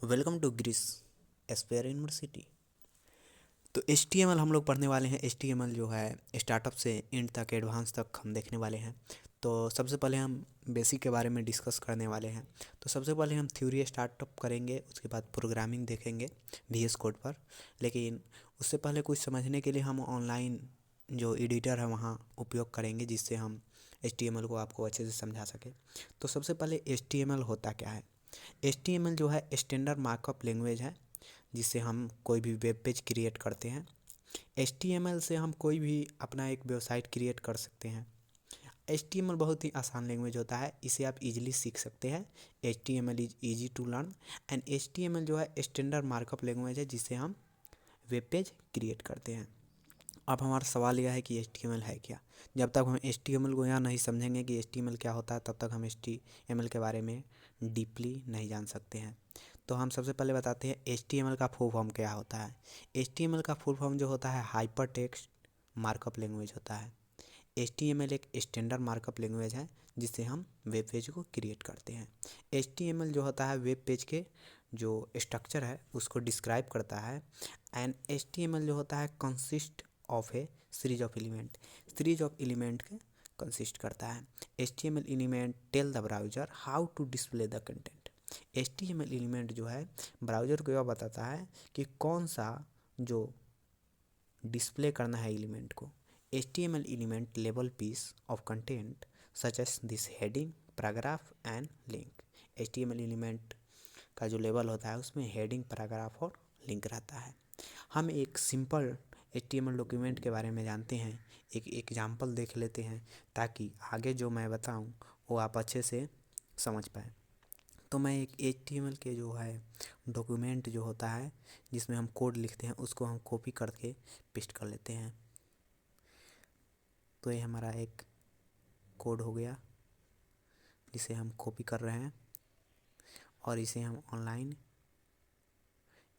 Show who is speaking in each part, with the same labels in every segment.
Speaker 1: Welcome to Greece aspire university. तो HTML हम लोग पढ़ने वाले हैं। HTML जो है स्टार्टअप से एंड तक एडवांस तक हम देखने वाले हैं। तो सबसे पहले हम बेसिक के बारे में डिस्कस करने वाले हैं। तो सबसे पहले हम थ्योरी स्टार्टअप करेंगे, उसके बाद प्रोग्रामिंग देखेंगे VS कोड पर। लेकिन उससे पहले कुछ समझने के लिए हम ऑनलाइन जो एडिटर है वहाँ उपयोग करेंगे, जिससे हम HTML को आपको अच्छे से समझा सकें। तो सबसे पहले HTML होता क्या है? HTML जो है स्टैंडर्ड मार्कअप लैंग्वेज है, जिससे हम कोई भी वेब पेज क्रिएट करते हैं। HTML से हम कोई भी अपना एक वेबसाइट क्रिएट कर सकते हैं। HTML बहुत ही आसान लैंग्वेज होता है, इसे आप इजीली सीख सकते हैं। HTML is easy to learn and HTML जो है स्टैंडर्ड मार्कअप लैंग्वेज है, जिससे हम वेब पेज क्रिएट करते हैं। अब हमारा सवाल यह है कि HTML है क्या। जब तक हम HTML को यहाँ नहीं समझेंगे कि HTML क्या होता है, तब तक हम HTML के बारे में डीपली नहीं जान सकते हैं। तो हम सबसे पहले बताते हैं HTML का फुल फॉर्म क्या होता है। HTML का फुल फॉर्म जो होता है हाइपर टेक्स्ट मार्कअप लैंग्वेज होता है। HTML एक स्टैंडर्ड मार्कअप लैंग्वेज है, जिससे हम वेब पेज को क्रिएट करते हैं। HTML जो होता है वेब पेज के जो स्ट्रक्चर है उसको डिस्क्राइब करता है। एंड HTML जो होता है consist of a series of element के कंसिस्ट करता है। HTML element tell the browser how to display the content. HTML element जो है ब्राउज़र को यह बताता है कि कौन सा जो डिस्प्ले करना है एलिमेंट को। HTML element label piece of content such as this heading paragraph and link. HTML element का जो लेबल होता है उसमें हेडिंग, पैराग्राफ और लिंक रहता है। हम एक सिंपल HTML डॉक्यूमेंट के बारे में जानते हैं, एक एग्जांपल देख लेते हैं, ताकि आगे जो मैं बताऊं वो आप अच्छे से समझ पाएँ। तो मैं एक HTML के जो है डॉक्यूमेंट जो होता है जिसमें हम कोड लिखते हैं, उसको हम कॉपी करके पेस्ट कर लेते हैं। तो ये हमारा एक कोड हो गया जिसे हम कॉपी कर रहे हैं, और इसे हम ऑनलाइन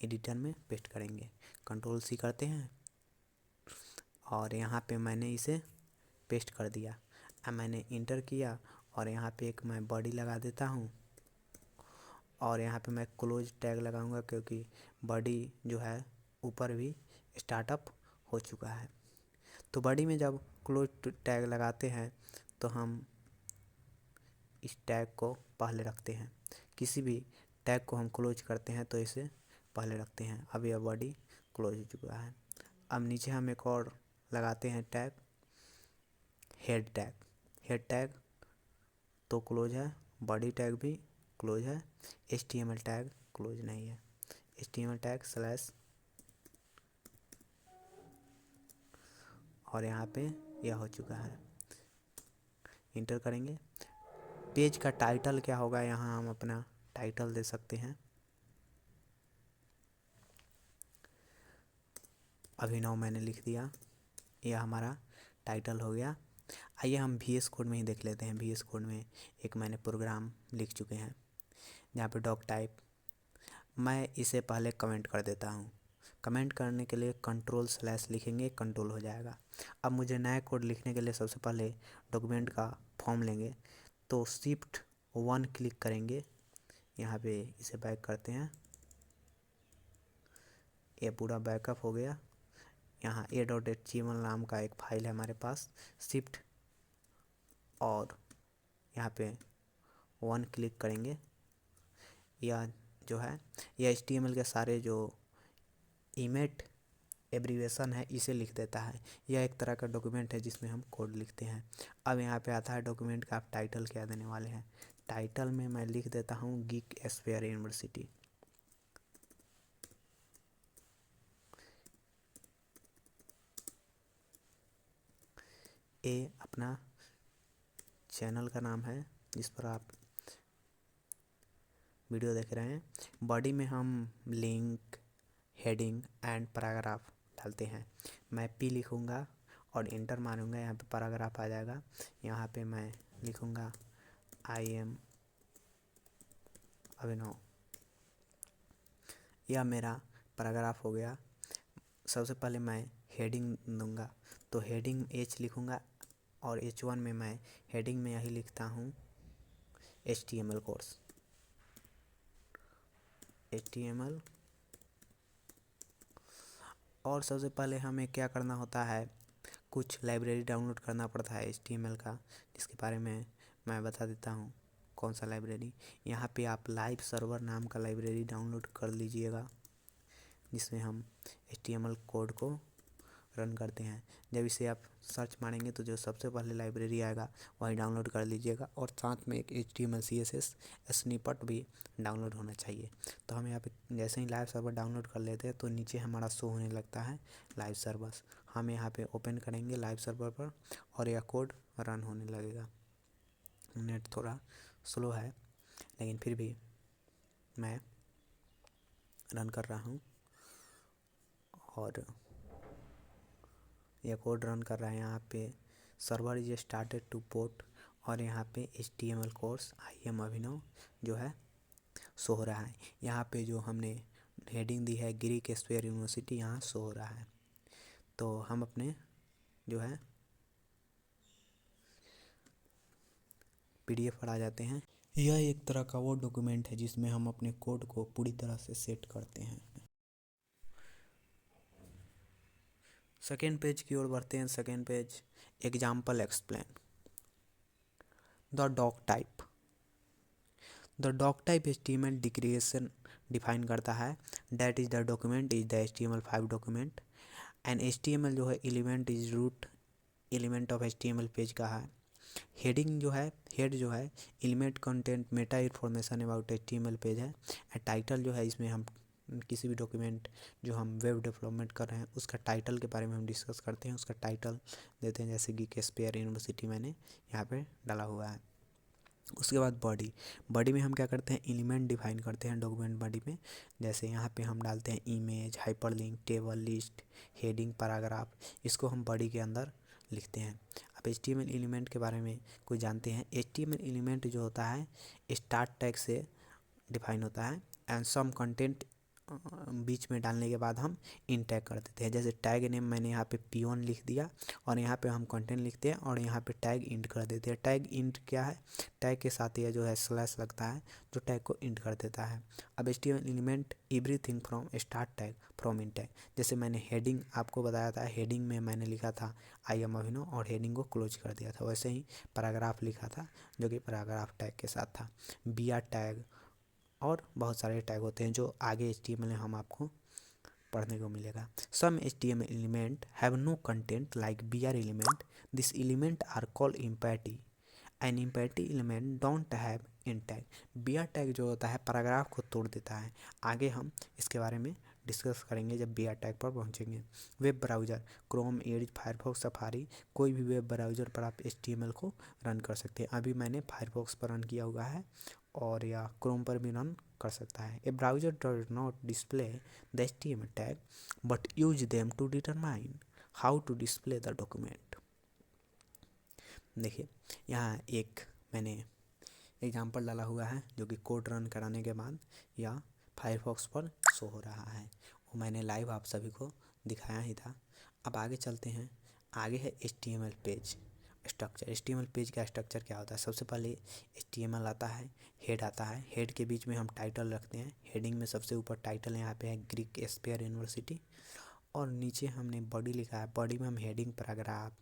Speaker 1: एडिटर में पेस्ट करेंगे। Ctrl+C करते हैं और यहाँ पे मैंने इसे पेस्ट कर दिया। अब मैंने इंटर किया और यहाँ पे एक मैं बॉडी लगा देता हूँ, और यहाँ पे मैं क्लोज टैग लगाऊंगा, क्योंकि बॉडी जो है ऊपर भी स्टार्टअप हो चुका है। तो बॉडी में जब क्लोज टैग लगाते हैं तो हम इस टैग को पहले रखते हैं। किसी भी टैग को हम क्लोज करते हैं तो इसे पहले रखते हैं। अब यह बॉडी क्लोज हो चुका है। अब नीचे हम एक और लगाते हैं टैग, हेड टैग तो क्लोज है, बॉडी टैग भी क्लोज है, HTML टैग क्लोज नहीं है। HTML टैग स्लैश, और यहाँ पे यह हो चुका है। इंटर करेंगे। पेज का टाइटल क्या होगा, यहाँ हम अपना टाइटल दे सकते हैं। अभिनव मैंने लिख दिया, यह हमारा टाइटल हो गया। आइए हम VS कोड में ही देख लेते हैं। VS कोड में एक मैंने प्रोग्राम लिख चुके हैं, जहाँ पे डॉक टाइप, मैं इसे पहले कमेंट कर देता हूँ। कमेंट करने के लिए Ctrl/ लिखेंगे, कंट्रोल हो जाएगा। अब मुझे नया कोड लिखने के लिए सबसे पहले डॉक्यूमेंट का फॉर्म लेंगे, तो Shift+1 क्लिक करेंगे। यहाँ पे इसे बैक करते हैं, ये पूरा बैकअप हो गया। यहाँ a.html नाम का एक फाइल है हमारे पास। शिफ्ट और यहाँ पे 1 क्लिक करेंगे। यह जो है यह HTML के सारे जो इमेट एब्रीवेशन है इसे लिख देता है। यह एक तरह का डॉक्यूमेंट है जिसमें हम कोड लिखते हैं। अब यहाँ पे आता है डॉक्यूमेंट का आप टाइटल क्या देने वाले हैं। टाइटल में मैं लिख देता हूँ गीक एस्पेयर यूनिवर्सिटी। ये अपना चैनल का नाम है जिस पर आप वीडियो देख रहे हैं। बॉडी में हम लिंक, हेडिंग एंड पैराग्राफ डालते हैं। मैं P लिखूँगा और इंटर मारूंगा, यहाँ पे पैराग्राफ आ जाएगा। यहाँ पे मैं लिखूँगा I am अभिनव। यह मेरा पैराग्राफ हो गया। सबसे पहले मैं हेडिंग दूंगा, तो हेडिंग H लिखूँगा, और H1 में मैं हेडिंग में यही लिखता हूँ HTML कोर्स। HTML। और सबसे पहले हमें क्या करना होता है, कुछ लाइब्रेरी डाउनलोड करना पड़ता है HTML का, जिसके बारे में मैं बता देता हूँ। कौन सा लाइब्रेरी, यहाँ पे आप लाइव सर्वर नाम का लाइब्रेरी डाउनलोड कर लीजिएगा, जिसमें हम HTML कोड को रन करते हैं। जब इसे आप सर्च मारेंगे तो जो सबसे पहले लाइब्रेरी आएगा वही डाउनलोड कर लीजिएगा, और साथ में एक HTML CSS स्निपेट भी डाउनलोड होना चाहिए। तो हम यहाँ पे जैसे ही लाइव सर्वर डाउनलोड कर लेते हैं तो नीचे हमारा शो होने लगता है लाइव सर्वर्स। हम यहाँ पे ओपन करेंगे लाइव सर्वर पर और यह कोड रन होने लगेगा। नेट थोड़ा स्लो है लेकिन फिर भी मैं रन कर रहा हूँ, और यह कोड रन कर रहा है। यहाँ पे server is started two port, और यहाँ पे HTML कोर्स IM अभिनव जो है शो हो रहा है। यहाँ पे जो हमने हेडिंग दी है ग्रीक स्क्वायर यूनिवर्सिटी, यहाँ शो हो रहा है। तो हम अपने जो है PDF पर आ जाते हैं। यह एक तरह का वो डॉक्यूमेंट है जिसमें हम अपने कोड को पूरी तरह से सेट करते हैं। सेकेंड पेज की ओर बढ़ते हैं। Second page, example explain the doc type. The doc type HTML declaration define करता है, that is the document is the HTML5 document and HTML जो है element is root element of HTML page का है। हेडिंग जो है, head जो है element content meta information about HTML page है। टाइटल जो है, इसमें हम किसी भी डॉक्यूमेंट जो हम वेब डेवलपमेंट कर रहे हैं उसका टाइटल के बारे में हम डिस्कस करते हैं, उसका टाइटल देते हैं, जैसे कि स्क्वायर यूनिवर्सिटी मैंने यहाँ पे डाला हुआ है। उसके बाद बॉडी, बॉडी में हम क्या करते हैं, एलिमेंट डिफाइन करते हैं डॉक्यूमेंट बॉडी में। जैसे यहाँ पे हम डालते हैं image, hyperlink, table, list, heading, paragraph, इसको हम बॉडी के अंदर लिखते हैं। अब HTML एलिमेंट के बारे में कुछ जानते हैं। HTML एलिमेंट जो होता है स्टार्ट टैग से डिफाइन होता है, एंड सम कंटेंट बीच में डालने के बाद हम इन टैग कर देते हैं। जैसे टैग नेम मैंने यहाँ पे P1 लिख दिया, और यहाँ पे हम कंटेंट लिखते हैं, और यहाँ पे टैग इंट कर देते हैं। टैग इंट क्या है, टैग के साथ यह जो है स्लैश लगता है जो टैग को इंट कर देता है। अब HTML element everything from start tag from in tag, जैसे मैंने हेडिंग आपको बताया था, हेडिंग में मैंने लिखा था IM अभिनव और हेडिंग को क्लोज कर दिया था, वैसे ही पैराग्राफ लिखा था जो कि पैराग्राफ टैग के साथ था। BR टैग और बहुत सारे टैग होते हैं जो आगे HTML में हम आपको पढ़ने को मिलेगा। Some HTML element have no content like BR element, this element are called empty, an empty element don't have end tag. BR tag जो होता है पैराग्राफ को तोड़ देता है। आगे हम इसके बारे में डिस्कस करेंगे जब BR टैग पर पहुंचेंगे। Web browser, Chrome, Edge, Firefox, Safari, कोई भी वेब ब्राउज़र पर आप HTML को रन कर सकते हैं। अभी मैंने फायरफॉक्स पर रन किया हुआ है, और या क्रोम पर भी रन कर सकता है। A browser does not display the HTML tag but use them to determine how to display the document. देखिए यहाँ एक मैंने एग्जांपल डाला हुआ है जो कि कोड रन कराने के बाद या फायरफॉक्स पर शो हो रहा है, वो मैंने लाइव आप सभी को दिखाया ही था। अब आगे चलते हैं। आगे है HTML page structure. HTML page का स्ट्रक्चर क्या होता है, सबसे पहले HTML आता है, हेड आता है, हेड के बीच में हम टाइटल रखते हैं। हेडिंग में सबसे ऊपर टाइटल यहाँ पे है ग्रीक स्क्वायर यूनिवर्सिटी, और नीचे हमने बॉडी लिखा है। बॉडी में हम हेडिंग, पैराग्राफ,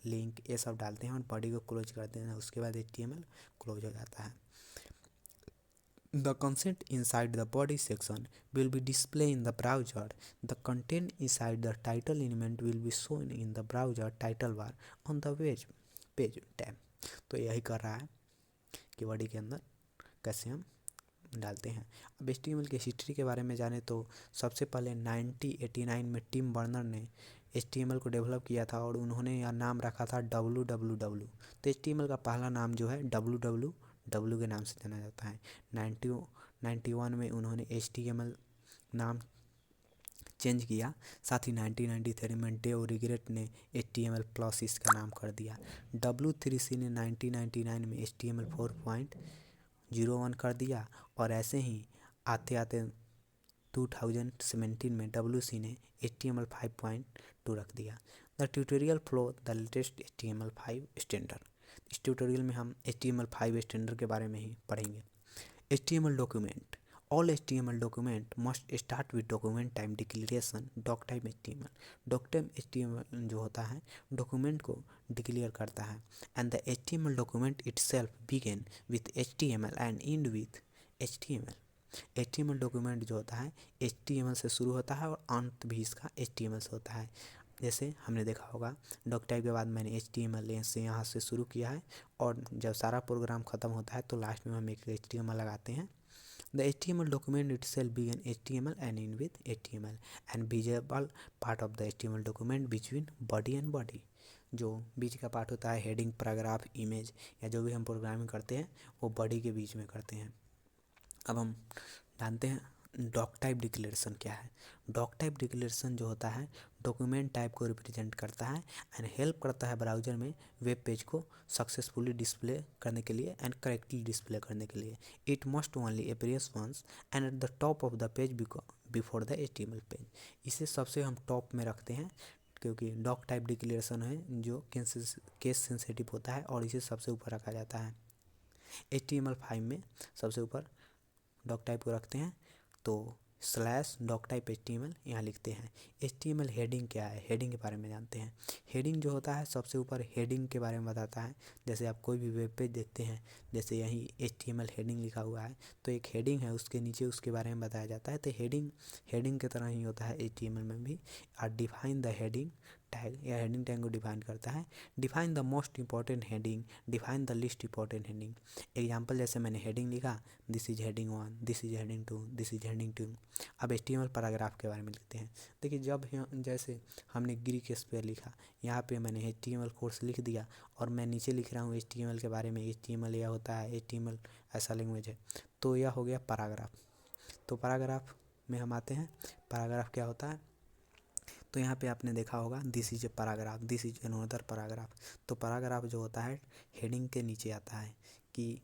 Speaker 1: लिंक ये सब डालते हैं और बॉडी को क्लोज करते हैं। उसके बाद HTML क्लोज हो जाता है। The content inside the body section will be displayed in the browser. The content inside the title element will be shown in the browser title bar on the page tab। तो यही कर रहा है कि body के अंदर कैसे हम डालते हैं। अब HTML की हिस्ट्री के बारे में जाने तो सबसे पहले 1989 में टिम बर्नर ने HTML को डेवलप किया था, और उन्होंने यह नाम रखा था www। तो HTML का पहला नाम जो है www के नाम से जाना जाता है। 1991 में उन्होंने HTML नाम चेंज किया। साथ ही 1993 में डेव रिग्रेट ने HTML+ इसका नाम कर दिया। W3C ने 1999 में HTML 4.01 कर दिया, और ऐसे ही आते आते 2017 में WC ने HTML 5.2 रख दिया। The tutorial flow the latest HTML5 standard. इस ट्यूटोरियल में हम HTML5 स्टैंडर्ड के बारे में ही पढ़ेंगे। HTML document all HTML document must start with document type declaration doc type HTML। Doc type HTML जो होता है डॉक्यूमेंट को डिक्लेयर करता है। And the HTML document itself begin with HTML and end with HTML। HTML document जो होता है HTML से शुरू होता है और अंत भी इसका HTML से होता है। जैसे हमने देखा होगा डॉक टाइप के बाद मैंने HTML से यहाँ से शुरू किया है और जब सारा प्रोग्राम ख़त्म होता है तो लास्ट में हम एक HTML लगाते हैं। The HTML document itself begin HTML and end with HTML and visible part of the HTML document between body and body। जो बीच का पार्ट होता है हेडिंग पैराग्राफ इमेज या जो भी हम प्रोग्रामिंग करते हैं वो बॉडी के बीच में करते हैं। अब हम जानते हैं डॉक टाइप डिक्लेरेशन क्या है। डॉक टाइप डिक्लेरेशन जो होता है डॉक्यूमेंट टाइप को रिप्रेजेंट करता है एंड हेल्प करता है ब्राउज़र में वेब पेज को सक्सेसफुली डिस्प्ले करने के लिए एंड करेक्टली डिस्प्ले करने के लिए। It must only appears once and at the top of the page before the HTML page. इसे सबसे हम टॉप में रखते हैं क्योंकि डॉक टाइप डिक्लेरेशन है जो केस सेंसिटिव होता है और इसे सबसे ऊपर रखा जाता है। HTML5 में सबसे ऊपर डॉक टाइप को रखते हैं तो स्लैश डॉक टाइप HTML यहाँ लिखते हैं। HTML हेडिंग क्या है, हेडिंग के बारे में जानते हैं। हेडिंग जो होता है सबसे ऊपर हेडिंग के बारे में बताता है। जैसे आप कोई भी वेब पेज देखते हैं जैसे यहीं HTML हेडिंग लिखा हुआ है तो एक हेडिंग है उसके नीचे उसके बारे में बताया जाता है। तो हेडिंग की तरह ही होता है HTML में भी। और डिफाइन द हेडिंग टैग या हेडिंग टैग को डिफाइन करता है। Define the most important heading, define the list important heading. Example जैसे मैंने हेडिंग लिखा this is heading 1, this is heading 2, this is heading 2। अब HTML पैराग्राफ के बारे में लिखते हैं। देखिए जब जैसे हमने ग्रीक स्पेल लिखा यहाँ पे मैंने HTML कोर्स लिख दिया और मैं नीचे लिख रहा हूँ HTML के बारे में। HTML यह होता है, HTML ऐसा लैंग्वेज है, तो यह हो गया पैराग्राफ। तो पैराग्राफ में हम आते हैं। पैराग्राफ क्या होता है तो यहाँ पे आपने देखा होगा this is a paragraph, this is another paragraph. तो पैराग्राफ जो होता है हेडिंग के नीचे आता है। कि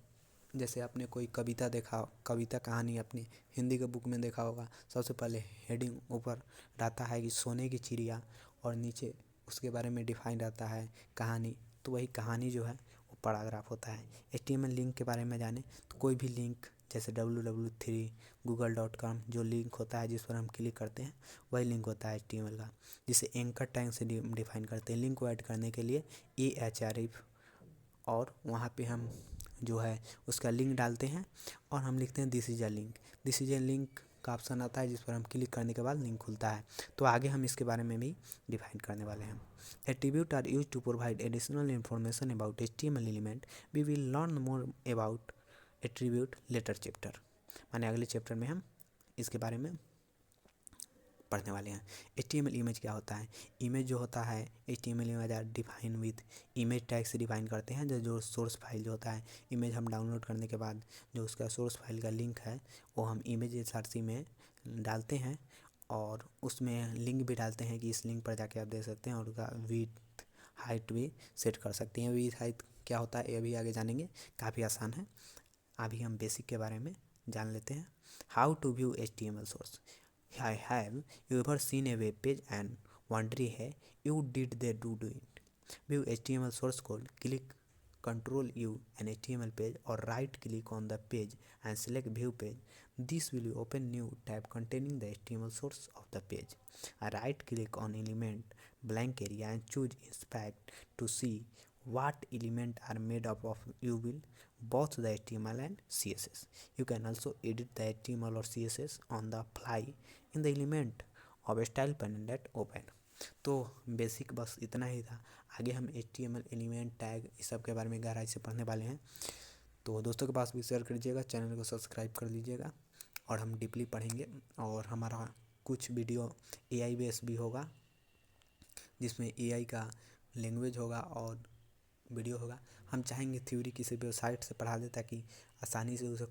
Speaker 1: जैसे आपने कोई कविता देखा, कविता कहानी अपनी हिंदी के बुक में देखा होगा, सबसे पहले हेडिंग ऊपर रहता है कि सोने की चिड़िया और नीचे उसके बारे में डिफाइन रहता है कहानी। तो वही कहानी जो है वो पैराग्राफ होता है। HTML लिंक के बारे में जाने तो कोई भी लिंक जैसे www google.com जो लिंक होता है जिस पर हम क्लिक करते हैं वही लिंक होता है HTML का, जिसे एंकर टैग से डिफाइन करते हैं। लिंक को ऐड करने के लिए href और वहाँ पे हम जो है उसका लिंक डालते हैं और हम लिखते हैं this is a link. This is a link का ऑप्शन आता है जिस पर हम क्लिक करने के बाद लिंक खुलता है। तो आगे हम इसके बारे में भी डिफाइन करने वाले हैं। Attribute are use to provide additional information about HTML element. We will learn more about attribute later chapter. माने अगले चैप्टर में हम इसके बारे में पढ़ने वाले हैं। HTML इमेज क्या होता है। इमेज जो होता है HTML image are define with image tag से डिफाइन करते हैं। जो सोर्स फाइल जो होता है इमेज हम डाउनलोड करने के बाद जो उसका सोर्स फाइल का लिंक है वो हम इमेज src में डालते हैं और उसमें लिंक भी डालते हैं कि इस लिंक पर जाके आप देख सकते हैं और उसका विड्थ हाइट भी सेट कर सकते हैं। विड्थ हाइट क्या होता है ये भी आगे जानेंगे, काफ़ी आसान है। अभी हम बेसिक के बारे में जान लेते हैं। How to view HTML source. Have you ever seen a web page and wondering hey you did they do it? View HTML source code, click Ctrl U an HTML page or right click on the page and select view page. This will open new tab containing the HTML source of the page. Right click on element blank area and choose inspect to see what element are made up of. You will both the HTML and CSS. You can also edit the HTML or CSS on the fly in the element of style panel that open। तो basic बस इतना ही था। आगे हम HTML element tag इस सब के बारे में गहराई से पढ़ने वाले हैं। तो दोस्तों के पास भी शेयर कर दीजिएगा, चैनल को सब्सक्राइब कर लीजिएगा और हम डीपली पढ़ेंगे। और हमारा कुछ वीडियो AI बेस भी होगा जिसमें AI का लैंग्वेज होगा और वीडियो होगा। हम चाहेंगे थ्योरी किसी वेबसाइट से पढ़ा दे ताकि आसानी से उसे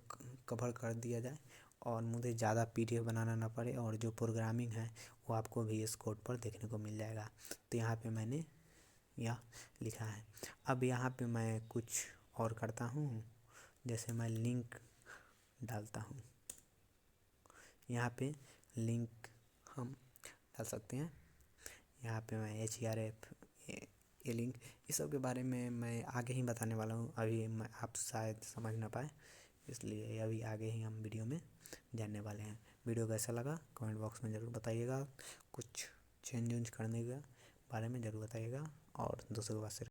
Speaker 1: कवर कर दिया जाए और मुझे ज़्यादा PDF बनाना ना पड़े और जो प्रोग्रामिंग है वो आपको VS कोड पर देखने को मिल जाएगा। तो यहाँ पे मैंने यह लिखा है। अब यहाँ पे मैं कुछ और करता हूँ, जैसे मैं लिंक डालता हूँ। यहाँ पे लिंक हम डाल सकते हैं। यहाँ पे मैं href ये लिंक इस सब के बारे में मैं आगे ही बताने वाला हूँ। अभी मैं आप शायद समझ ना पाए, इसलिए अभी आगे ही हम वीडियो में जानने वाले हैं। वीडियो कैसा लगा कमेंट बॉक्स में ज़रूर बताइएगा, कुछ चेंज वेंज करने के बारे में ज़रूर बताइएगा और दूसरों के पास